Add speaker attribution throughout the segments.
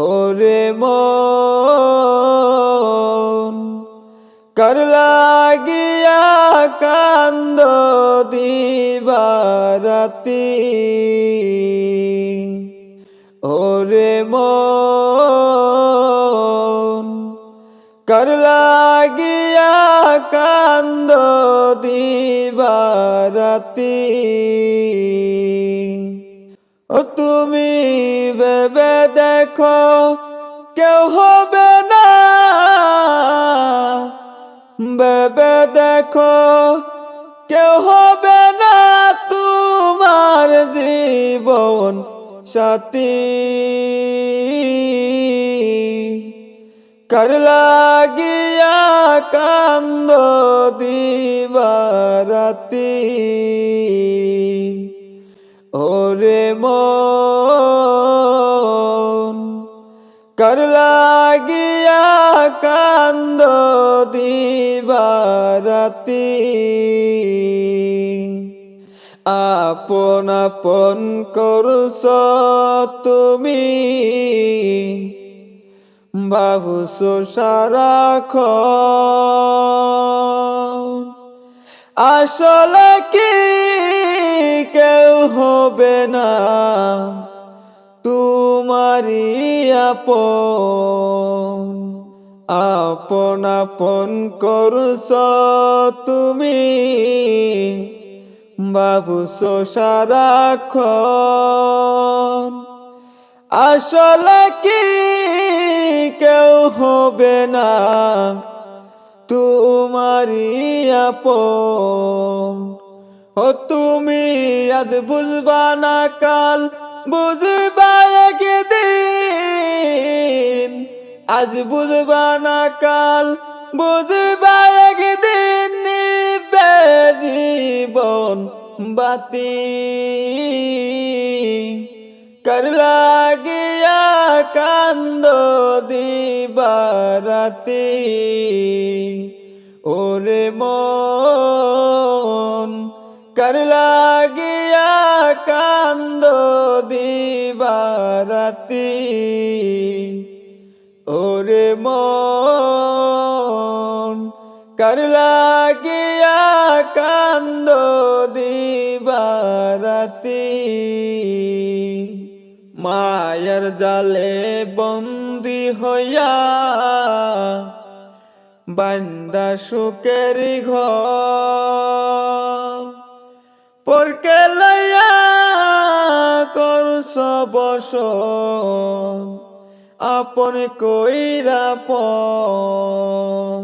Speaker 1: ওরে মন কার লাগিয়া কান্দ দিবারাতি। ওরে মন কার লাগিয়া কান্দ দিবারাতি। ও তুমি ভেবে দেখো কেউ হবে না, ভেবে দেখো কেউ হবে না তোমার জীবন সাথী। কার লাগিয়া কান্দ দিবারাতি। ওরে মন কার লাগিয়া কান্দ দিবারাতি। আপন আপন করছ তুমি, ভাবছো সারাক্ষণ আসলে কি কেউ হবে না তোমারই আপন। আপন আপন করছ তুমি, ভাবছো সারাক্ষণ আসলে কি কেউ হবে না তোমারই আপন। ও তুমি আজ বুঝবা না কাল বুঝবা একদিন, আজ বুঝবা না কাল বুঝবা একদিন, নিবে জীবন বাতি। কার লাগিয়া কান্দ দিবারাতি। ওরে মন কার লাগিয়া কান্দ দিবারাতি। ওরে মন কার লাগিয়া কান্দ দিবারাতি। মায়ার জালে বন্দি হইয়া বান্দা সুখের ঘর, পরকে লইয়া করছ বসন আপন কইরা পন।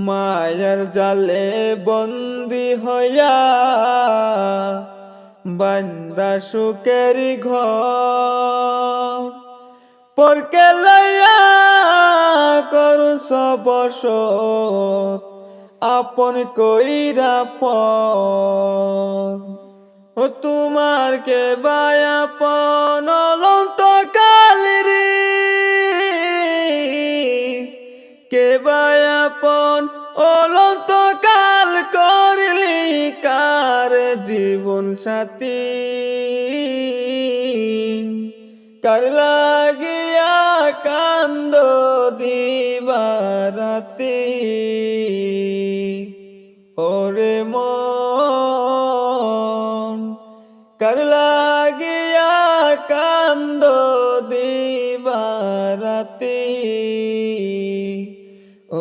Speaker 1: মায়ার জালে বন্দি হইয়া বান্দা সুখের ঘর, পরকে লইয়া করছ বসত আপন কইরা পন। ও তোমার কে বায়াপন অলন্ত কালেরি, কে বায়াপন অলন্ত কাল করলি কার জীবন সাথী। কার লাগিয়া কান্দ দিবারাতি। ওরে মন কার লাগিয়া কান্দ দিবারাতি।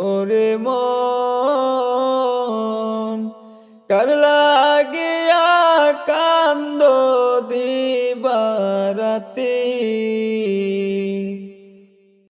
Speaker 1: ওরে মন কার লাগিয়া কান্দ দিবারাতি।